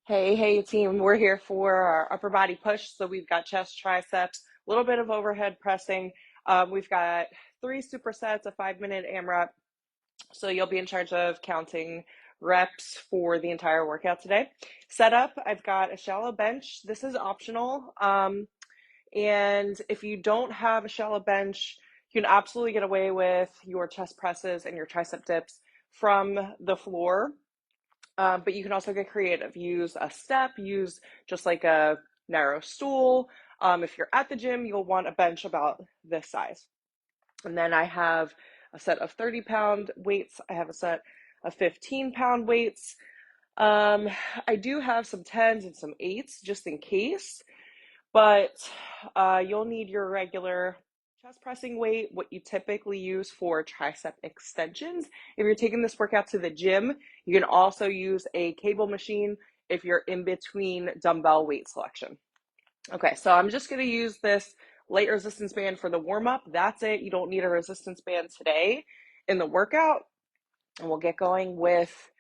Hey team, we're here for our upper body push. So we've got chest, triceps, a little bit of overhead pressing. We've got three supersets, a 5-minute AMRAP. So you'll be in charge of counting reps for the entire workout today. Setup, I've got a shallow bench. This is optional. And if you don't have a shallow bench, you can absolutely get away with your chest presses and your tricep dips from the floor. But you can also get creative. Use a step, use just like a narrow stool. If you're at the gym, you'll want a bench about this size. And then I have a set of 30-pound weights. I have a set of 15-pound weights. I do have some 10s and some 8s just in case, but you'll need your regular chest pressing weight, what you typically use for tricep extensions. If you're taking this workout to the gym, you can also use a cable machine if you're in between dumbbell weight selection. Okay, so I'm just going to use this light resistance band for the warm-up. That's it. You don't need a resistance band today in the workout. And we'll get going with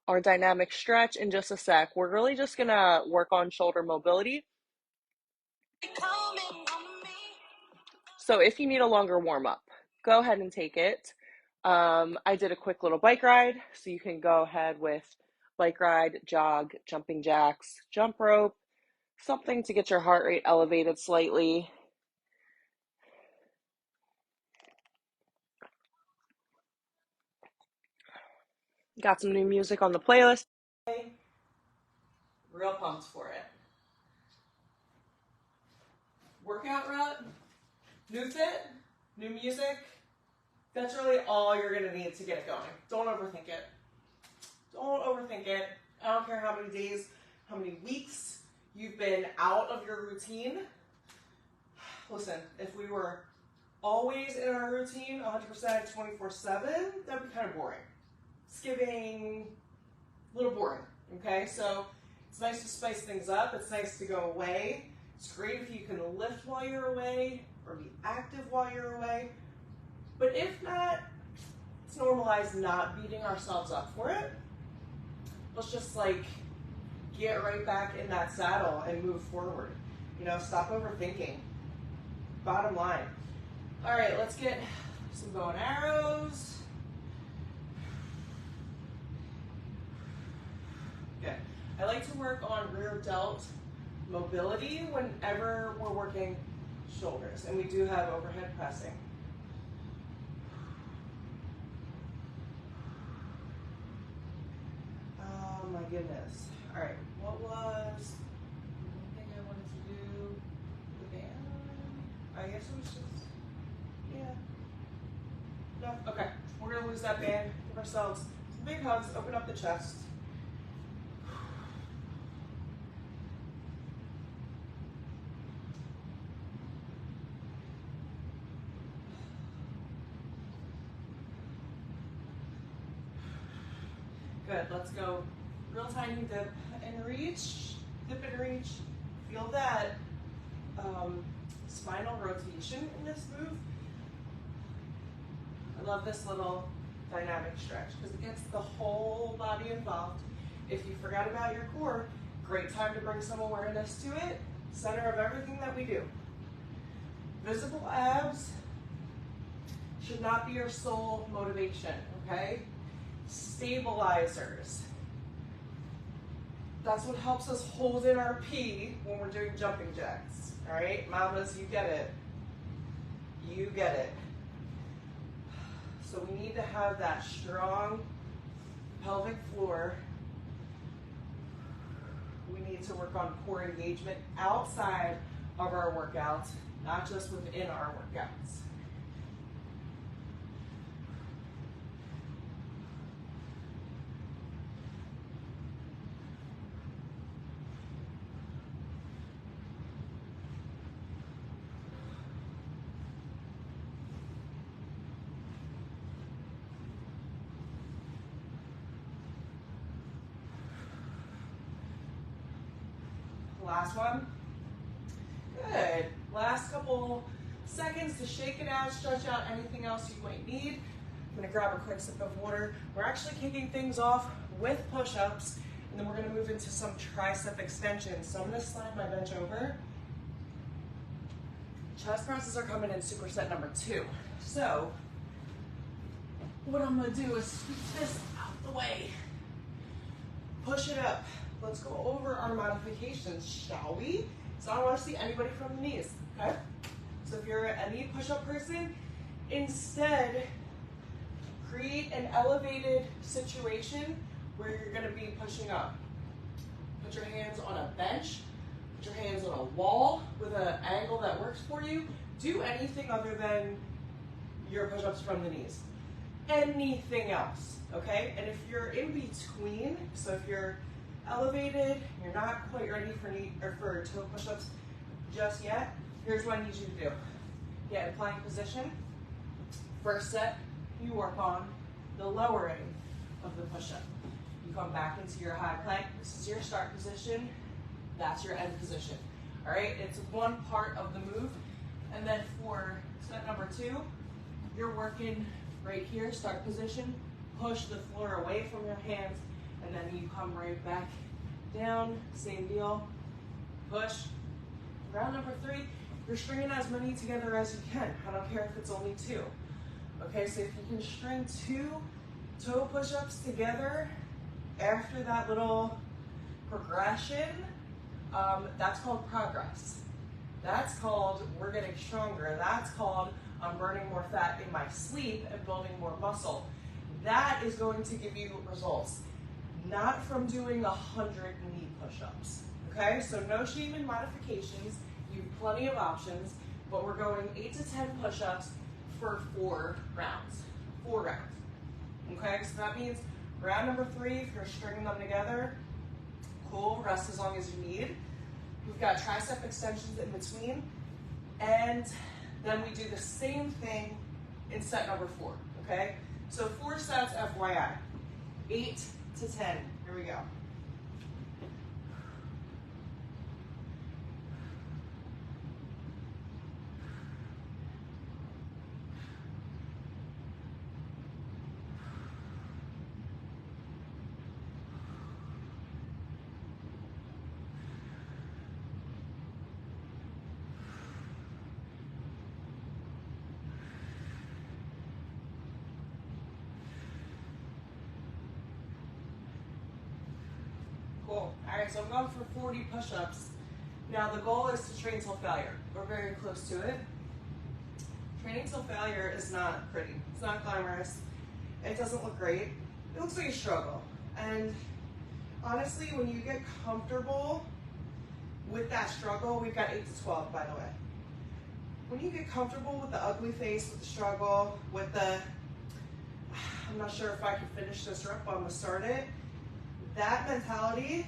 our dynamic stretch in just a sec. We're really just going to work on shoulder mobility. So if you need a longer warm-up, go ahead and take it. I did a quick little bike ride, so you can go ahead with bike ride, jog, jumping jacks, jump rope, something to get your heart rate elevated slightly. Got some new music on the playlist. Real pumped for it. Workout rut, new fit, new music. That's really all you're gonna need to get it going. Don't overthink it. Don't overthink it. I don't care how many days, how many weeks you've been out of your routine. Listen, if we were always in our routine 100% 24/7, that'd be kind of boring. Skipping, a little boring, okay? So it's nice to spice things up. It's nice to go away. It's great if you can lift while you're away or be active while you're away. But if not, let's normalize not beating ourselves up for it. Let's just like get right back in that saddle and move forward. You know, stop overthinking. Bottom line. All right, let's get some bow and arrows. Good. I like to work on rear delt mobility whenever we're working shoulders, and we do have overhead pressing. Oh my goodness. All right, what was one thing I wanted to do? The band? I guess it was just, yeah. No, okay. We're gonna lose that band. Give ourselves some big hugs, open up the chest. Good, let's go real tiny dip and reach, dip and reach. Feel that spinal rotation in this move. I love this little dynamic stretch because it gets the whole body involved. If you forgot about your core, great time to bring some awareness to it. Center of everything that we do. Visible abs should not be your sole motivation, okay? Stabilizers. That's what helps us hold in our P when we're doing jumping jacks. All right, mamas, you get it. You get it. So we need to have that strong pelvic floor. We need to work on core engagement outside of our workouts, not just within our workouts. Last one. Good. Last couple seconds to shake it out, stretch out anything else you might need. I'm gonna grab a quick sip of water. We're actually kicking things off with push-ups, And then we're gonna move into some tricep extensions. So I'm gonna slide my bench over. Chest presses are coming in superset number 2. So what I'm gonna do is scoop this out the way. Push it up. Let's go over our modifications, shall we? So I don't wanna see anybody from the knees, okay? So if you're a knee push-up person, instead, create an elevated situation where you're gonna be pushing up. Put your hands on a bench, put your hands on a wall with an angle that works for you. Do anything other than your push-ups from the knees. Anything else, okay? And if you're in between, so if you're elevated, you're not quite ready for knee or for toe push-ups just yet, here's what I need you to do. Get in plank position. First set, you work on the lowering of the push-up. You come back into your high plank. This is your start position. That's your end position. All right, it's one part of the move. And then for set number 2, you're working right here, start position. Push the floor away from your hands, and then you come right back down. Same deal. Push. Round number 3, you're stringing as many together as you can. I don't care if it's only 2. Okay, so if you can string 2 toe push-ups together after that little progression, that's called progress. That's called we're getting stronger. That's called I'm burning more fat in my sleep and building more muscle. That is going to give you results, not from doing 100 knee push-ups. Okay, so no shame in modifications. You have plenty of options, but we're going 8 to 10 push-ups for 4 rounds. 4 rounds. Okay, so that means round number 3, if you're stringing them together, cool, rest as long as you need. We've got tricep extensions in between, and then we do the same thing in set number 4, okay? So 4 sets, FYI, 8 to 10, here we go. Cool. All right, so I'm going for 40 push-ups. Now the goal is to train till failure. We're very close to it. Training till failure is not pretty. It's not glamorous. It doesn't look great. It looks like a struggle. And honestly, when you get comfortable with that struggle, we've got 8 to 12, by the way. When you get comfortable with the ugly face, with the struggle, with the, I'm not sure if I can finish this rep, but I'm gonna start it. That mentality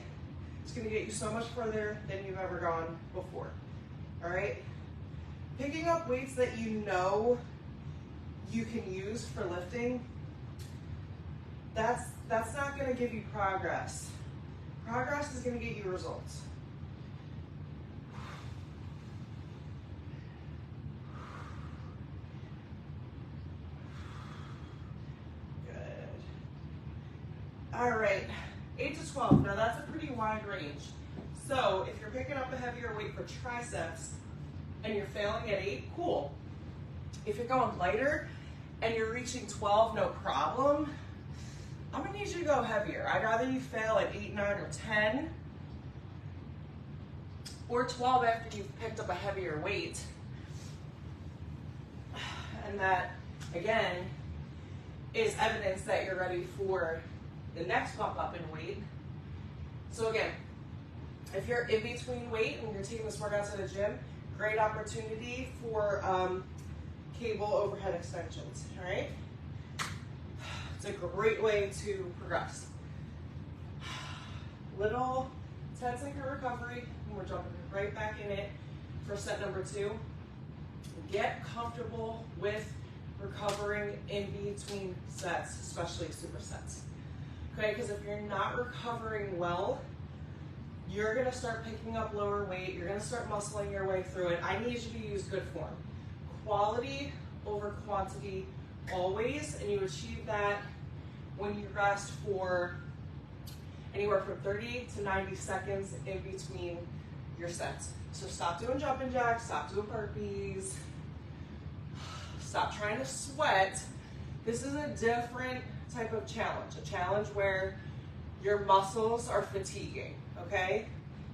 is going to get you so much further than you've ever gone before. All right? Picking up weights that you know you can use for lifting, that's not going to give you progress. Progress is going to get you results. Good. All right. 8 to 12, now that's a pretty wide range. So if you're picking up a heavier weight for triceps and you're failing at 8, cool. If you're going lighter and you're reaching 12, no problem. I'm gonna need you to go heavier. I'd rather you fail at 8, 9, or 10, or 12 after you've picked up a heavier weight. And that, again, is evidence that you're ready for the next bump up in weight. So again, if you're in between weight and you're taking this workout to the gym, great opportunity for cable overhead extensions, all right? It's a great way to progress. Little 10-second recovery, and we're jumping right back in it for set number 2. Get comfortable with recovering in between sets, especially supersets. Okay, because if you're not recovering well, you're gonna start picking up lower weight, you're gonna start muscling your way through it. I need you to use good form. Quality over quantity always, and you achieve that when you rest for anywhere from 30 to 90 seconds in between your sets. So stop doing jumping jacks, stop doing burpees, stop trying to sweat. This is a different type of challenge, a challenge where your muscles are fatiguing, okay?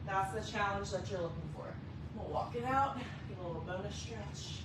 That's the challenge that you're looking for. We'll walk it out, get a little bonus stretch.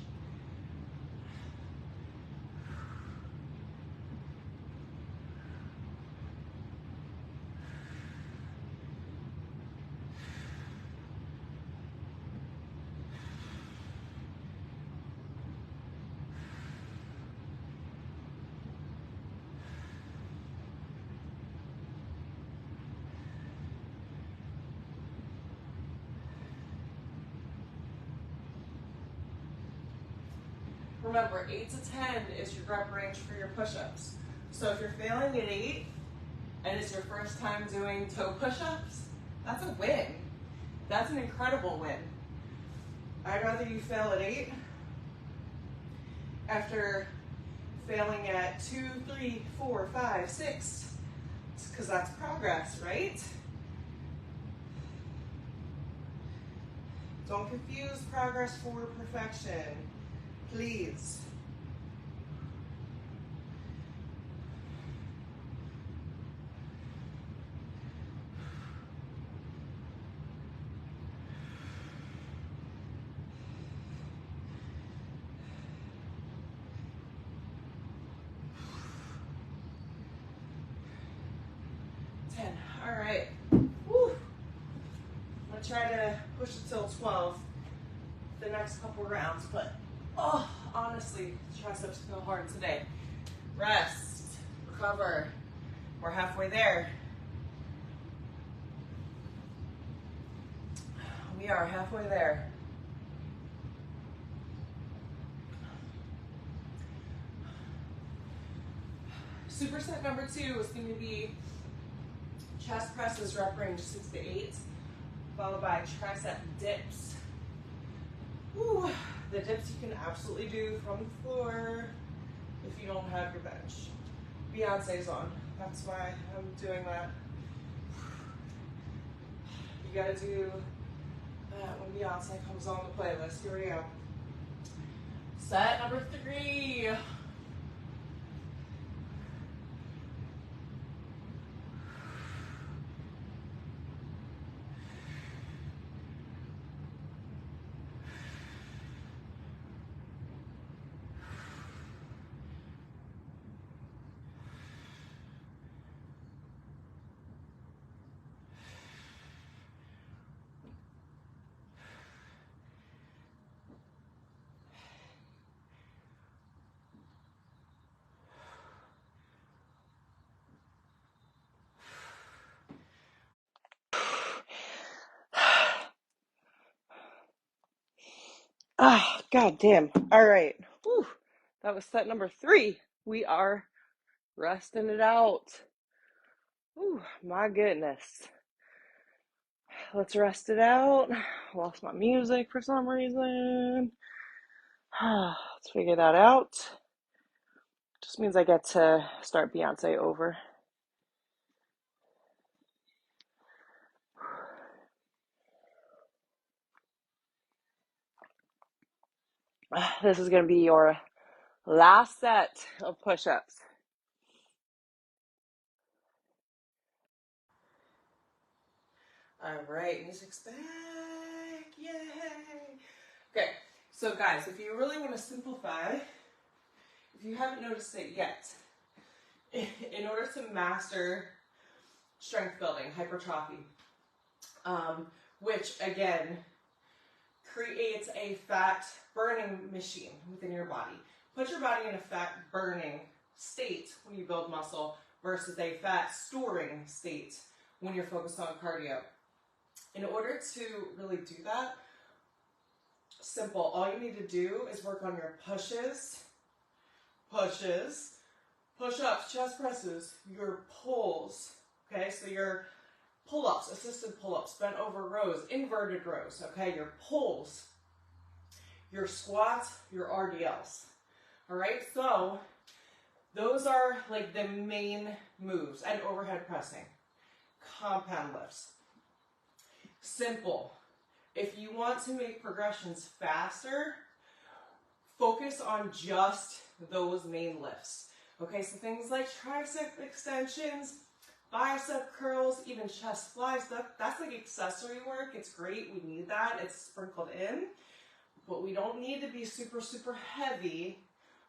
Remember, 8 to 10 is your rep range for your push-ups. So if you're failing at 8 and it's your first time doing toe push-ups, that's a win. That's an incredible win. I'd rather you fail at 8 after failing at 2, 3, 4, 5, 6, because that's progress, right? Don't confuse progress for perfection. Please. All right. Woo. I'm gonna try to push it till 12 the next couple rounds, but oh, honestly, triceps feel hard today. Rest, recover. We're halfway there. We are halfway there. Superset number 2 is going to be chest presses, rep range 6 to 8, followed by tricep dips. Ooh, the dips you can absolutely do from the floor if you don't have your bench. Beyonce's on. That's why I'm doing that. You gotta do that when Beyonce comes on the playlist. Here we go. Set number 3. Ah, god damn. All right. Whew. That was set number 3. We are resting it out. Ooh, my goodness. Let's rest it out. Lost my music for some reason. Let's figure that out. Just means I get to start Beyonce over. This is going to be your last set of push-ups. All right, music's back. Yay. Okay, so guys, if you really want to simplify, if you haven't noticed it yet, in order to master strength building, hypertrophy, which again creates a fat burning machine within your body. Put your body in a fat burning state when you build muscle versus a fat storing state when you're focused on cardio. In order to really do that, simple. All you need to do is work on your pushes, push-ups, chest presses, your pulls, okay? So your pull-ups, assisted pull-ups, bent over rows, inverted rows, okay? Your pulls, your squats, your RDLs, all right? So those are like the main moves, and overhead pressing. compound lifts. Simple. If you want to make progressions faster, focus on just those main lifts. Okay, so things like tricep extensions, bicep curls, even chest flies, that's like accessory work. It's great, we need that, it's sprinkled in, but we don't need to be super, super heavy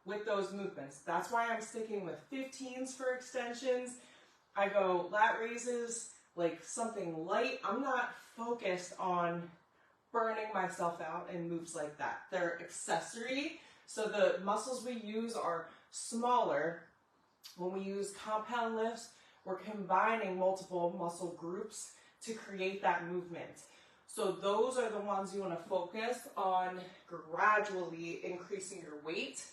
with those movements. That's why I'm sticking with 15s for extensions. I go lat raises, like something light. I'm not focused on burning myself out in moves like that. They're accessory, so the muscles we use are smaller. When we use compound lifts, we're combining multiple muscle groups to create that movement. So those are the ones you want to focus on, gradually increasing your weight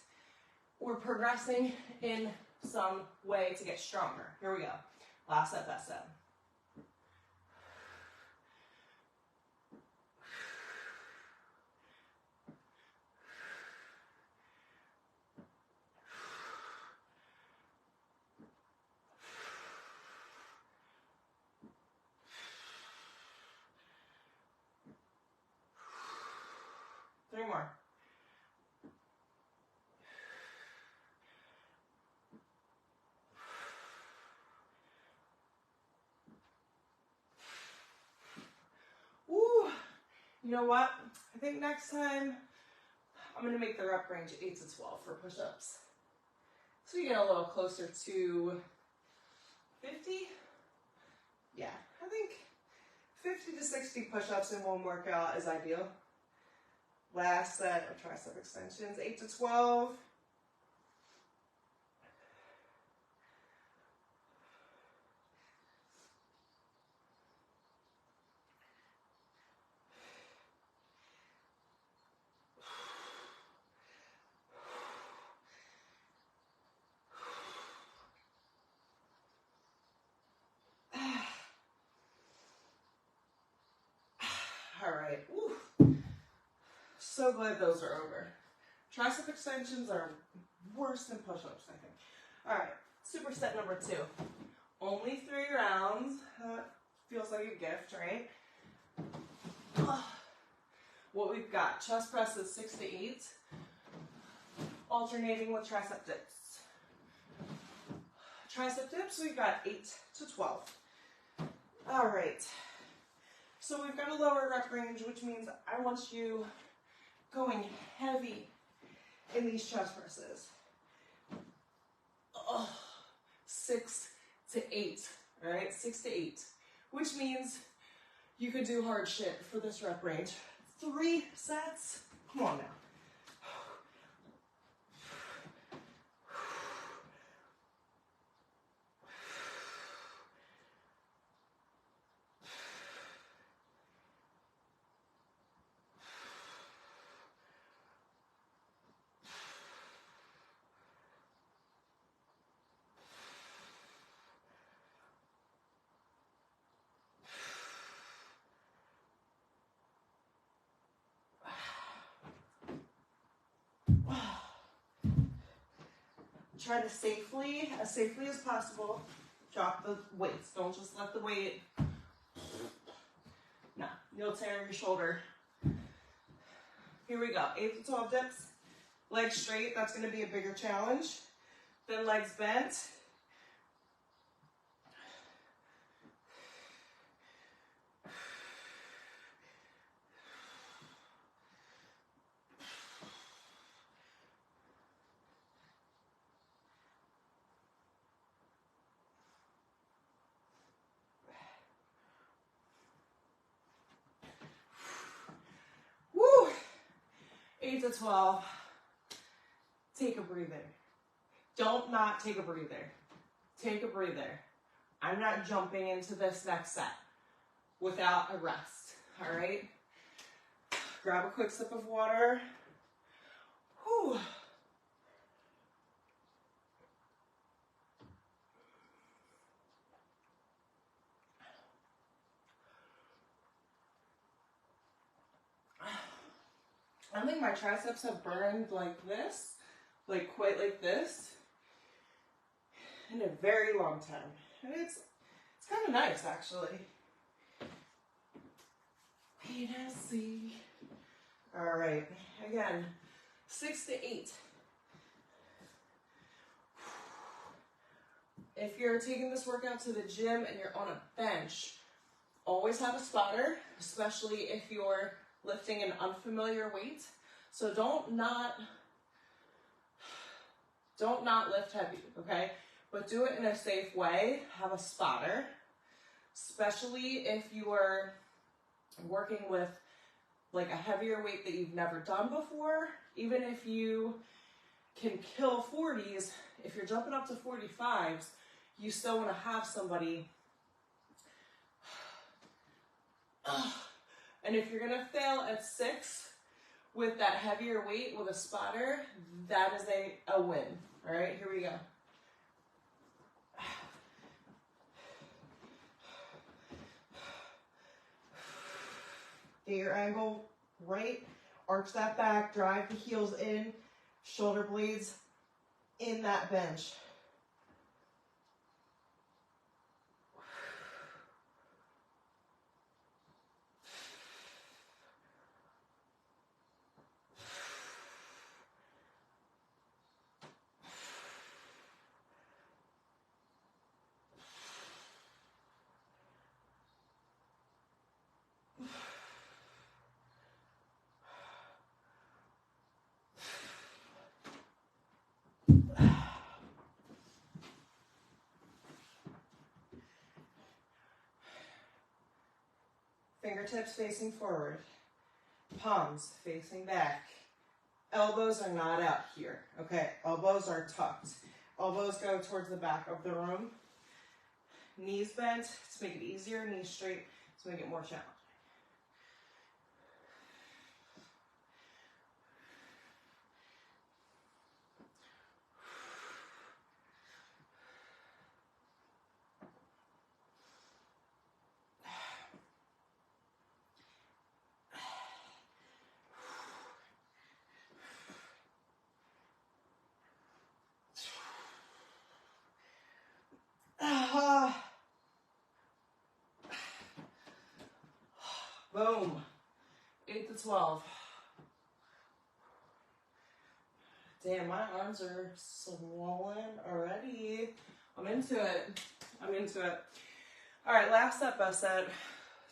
or progressing in some way to get stronger. Here we go. Last set, best set. Three more. Ooh, you know what? I think next time I'm going to make the rep range 8 to 12 for push-ups. So you get a little closer to 50? Yeah, I think 50 to 60 push-ups in one workout is ideal. Last set of tricep extensions, 8 to 12. All right. Woo. So glad those are over. Tricep extensions are worse than push-ups, I think. All right, superset number 2. Only 3 rounds. Feels like a gift, right? What we've got, chest presses 6 to 8, alternating with tricep dips. Tricep dips, we've got 8 to 12. All right. So we've got a lower rep range, which means I want you going heavy in these chest presses. 6 to 8, all right? 6 to 8, which means you could do hard shit for this rep range. 3 sets, come on now. Try to safely, as safely as possible, drop the weights. Don't just let the weight, no, you'll tear your shoulder. Here we go, 8 to 12 dips, legs straight, that's gonna be a bigger challenge. Then legs bent. Woo! 8 to 12. Take a breather. Don't not take a breather. Take a breather. I'm not jumping into this next set without a rest, all right? Grab a quick sip of water. Whew. I don't think my triceps have burned like this, like quite like this, in a very long time. And it's It's kind of nice, actually. Wait and see. All right, again, 6 to 8. If you're taking this workout to the gym and you're on a bench, always have a spotter, especially if you're lifting an unfamiliar weight. So don't not lift heavy, okay? But do it in a safe way. Have a spotter, especially if you are working with like a heavier weight that you've never done before. Even if you can kill 40s, if you're jumping up to 45s, you still want to have somebody. And if you're gonna fail at 6 with that heavier weight with a spotter, that is a win. All right, here we go. Get your angle right, arch that back, drive the heels in, shoulder blades in that bench. Fingertips facing forward, palms facing back. Elbows are not out here, okay? Elbows are tucked. Elbows go towards the back of the room. Knees bent to make it easier, knees straight to make it more challenging. Boom. 8 to 12. Damn, my arms are swollen already. I'm into it. I'm into it. All right, last step by set.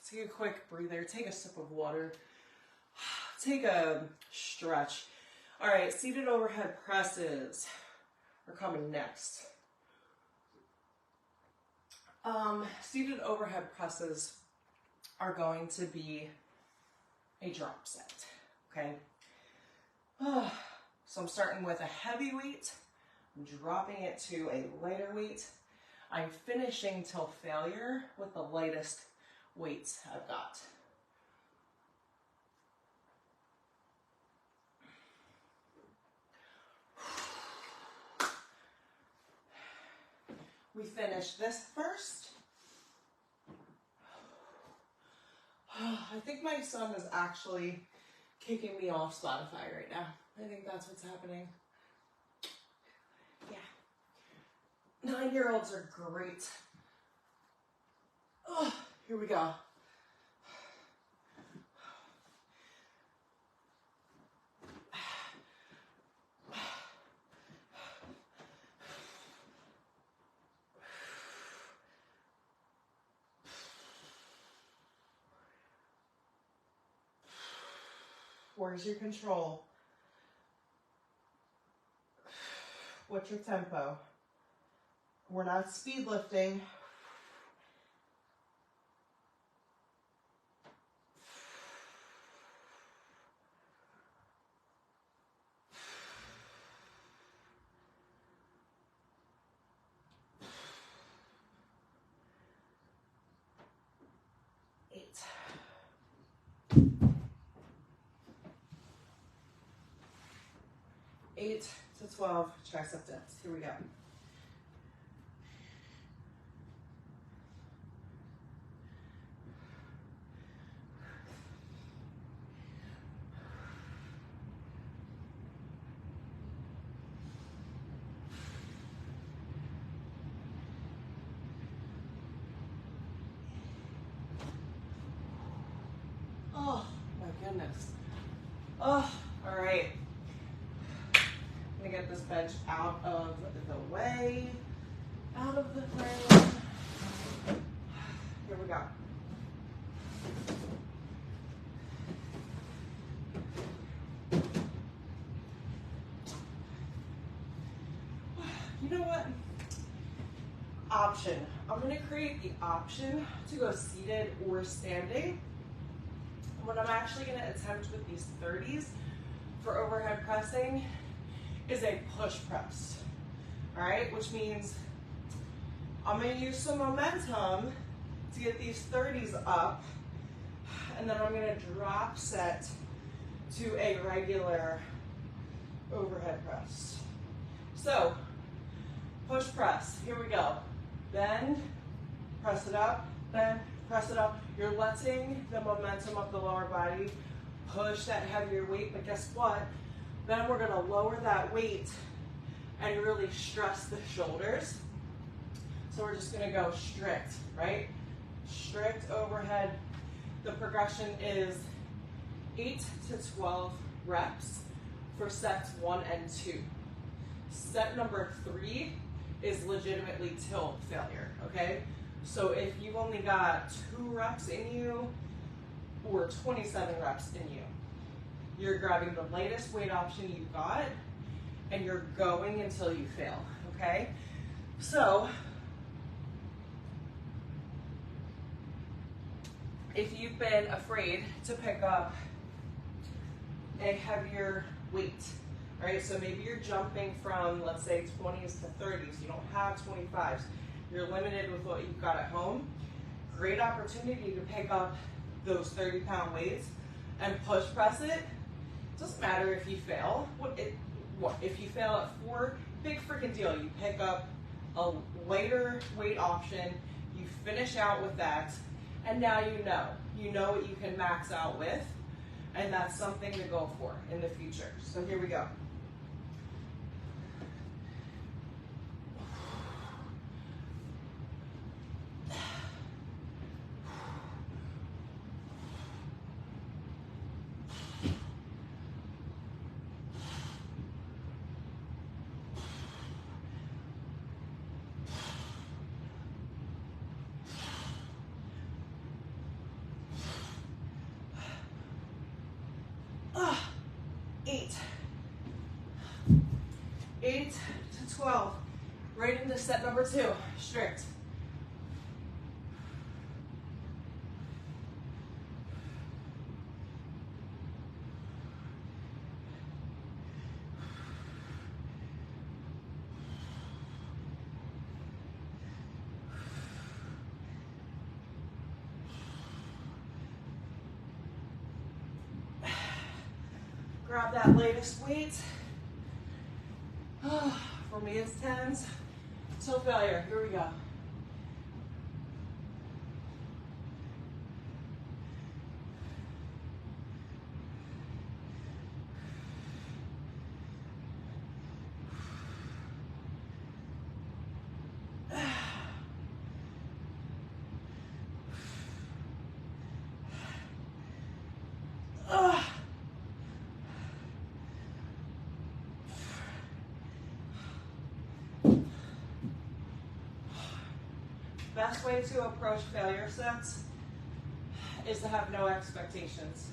Take a quick breather. Take a sip of water. Take a stretch. All right, seated overhead presses are coming next. Seated overhead presses are going to be a drop set, okay? So I'm starting with a heavy weight, I'm dropping it to a lighter weight. I'm finishing till failure with the lightest weights I've got. We finish this first. I think my son is actually kicking me off Spotify right now. I think that's what's happening. Yeah. 9-year-olds are great. Oh, here we go. Where's your control? What's your tempo? We're not speed lifting. Eight to 12 tricep dips. Here we go. goodness. Oh, all right. I'm gonna get this bench out of the way, out of the frame. Here we go. You know what? Option. I'm going to create the option to go seated or standing. What I'm actually going to attempt with these 30s for overhead pressing is a push press. All right, which means I'm going to use some momentum to get these 30s up, and then I'm going to drop set to a regular overhead press. So, push press, here we go. Bend, press it up, bend, press it up. You're letting the momentum of the lower body push that heavier weight, but guess what? Then we're gonna lower that weight and really stress the shoulders. So we're just gonna go strict, right? Strict overhead. The progression is 8 to 12 reps for sets 1 and 2. Set number 3 is legitimately tilt failure, okay? So if you've only got 2 reps in you or 27 reps in you, you're grabbing the lightest weight option you've got and you're going until you fail, okay? So if you've been afraid to pick up a heavier weight, all right, so maybe you're jumping from, let's say, 20s to 30s. You don't have 25s. You're limited with what you've got at home. Great opportunity to pick up those 30-pound weights and push press it. Doesn't matter if you fail. If you fail at 4, big freaking deal. You pick up a lighter weight option. You finish out with that, and now you know. You know what you can max out with, and that's something to go for in the future. So here we go. Eight to 12, right into set number 2, strict. Grab that latest weight. For me, it's 10s. Till failure. Here we go. Best way to approach failure sets is to have no expectations.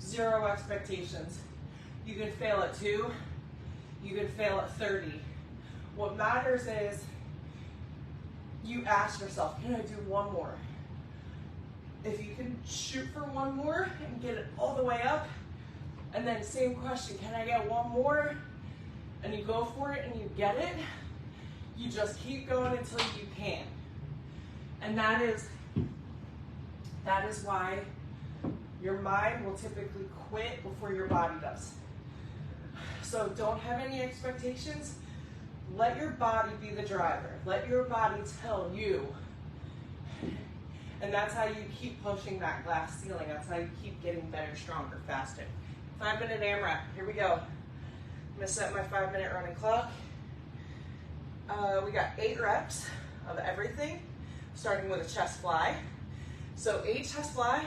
0 expectations. You can fail at 2, you can fail at 30. What matters is you ask yourself, can I do one more? If you can shoot for one more and get it all the way up, and then same question, can I get one more? And you go for it and you get it, you just keep going until you can. And that is why your mind will typically quit before your body does. So don't have any expectations. Let your body be the driver. Let your body tell you. And that's how you keep pushing that glass ceiling. That's how you keep getting better, stronger, faster. 5-minute AMRAP. Here we go. I'm going to set my 5-minute running clock. We got 8 reps of everything, starting with a chest fly. So 8 chest fly,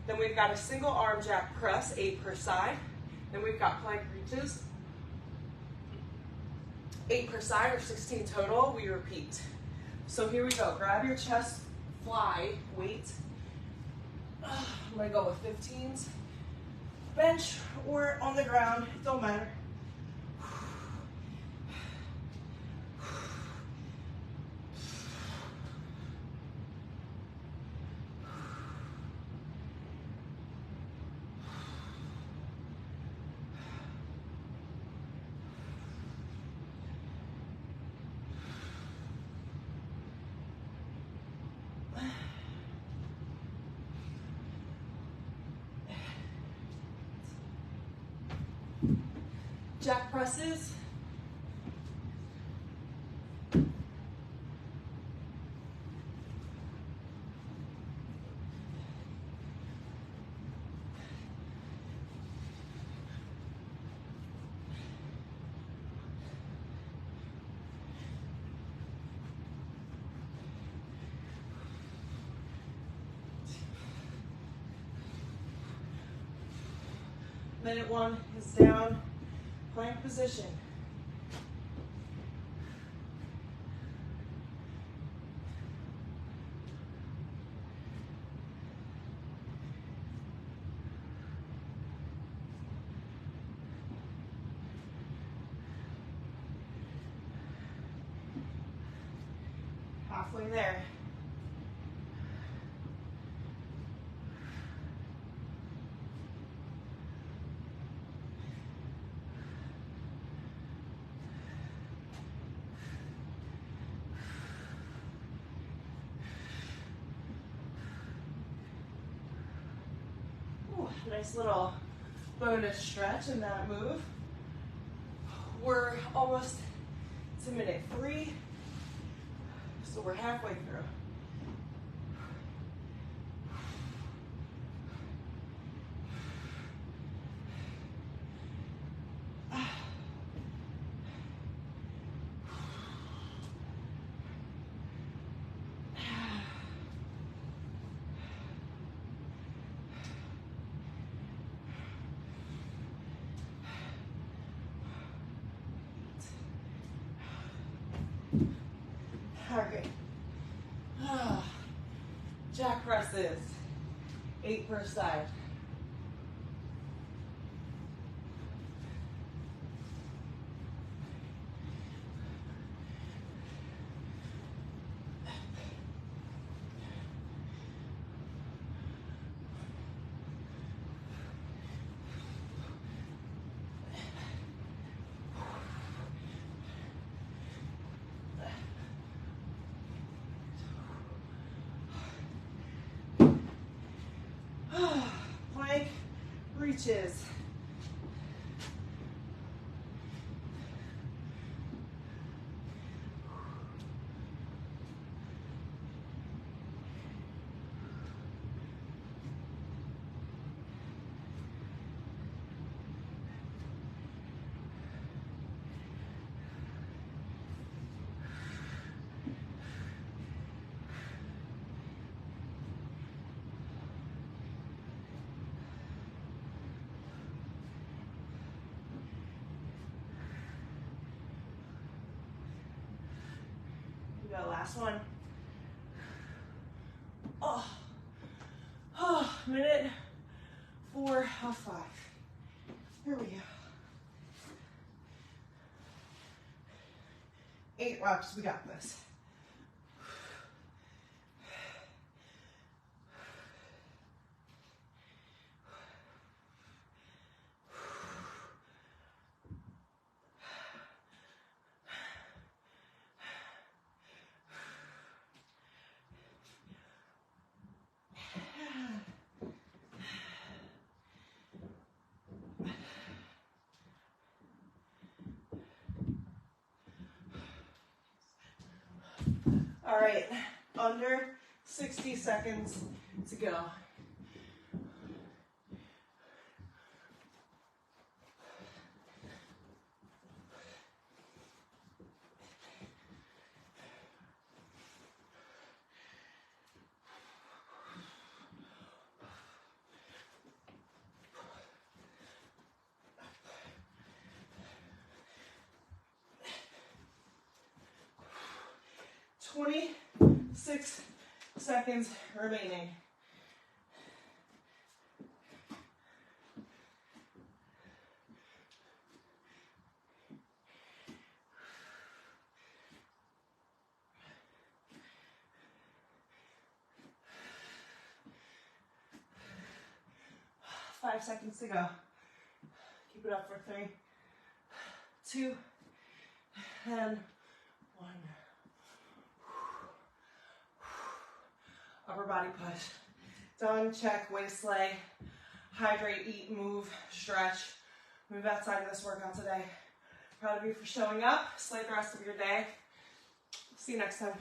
Then we've got a single arm jack press, 8 per side. Then we've got plank reaches, 8 per side or 16 total. We repeat. So here we go. Grab your chest fly weight. I'm gonna go with 15s. Bench or on the ground, don't matter. Jack presses. Minute 1 is down, plank position. Halfway there. Nice little bonus stretch in that move. We're almost to minute 3, so we're halfway through. All right. Jack presses, 8 per side. Plank reaches. We go, last one. Minute 4 of 5. Here we go. 8 reps, we got this. All right, under 60 seconds to go. 26 seconds remaining. Five seconds to go. Keep it up for 3, 2, and 1. Upper body push. Done, check, waist leg. Hydrate, eat, move, stretch. Move outside of this workout today. Proud of you for showing up. Slay the rest of your day. See you next time.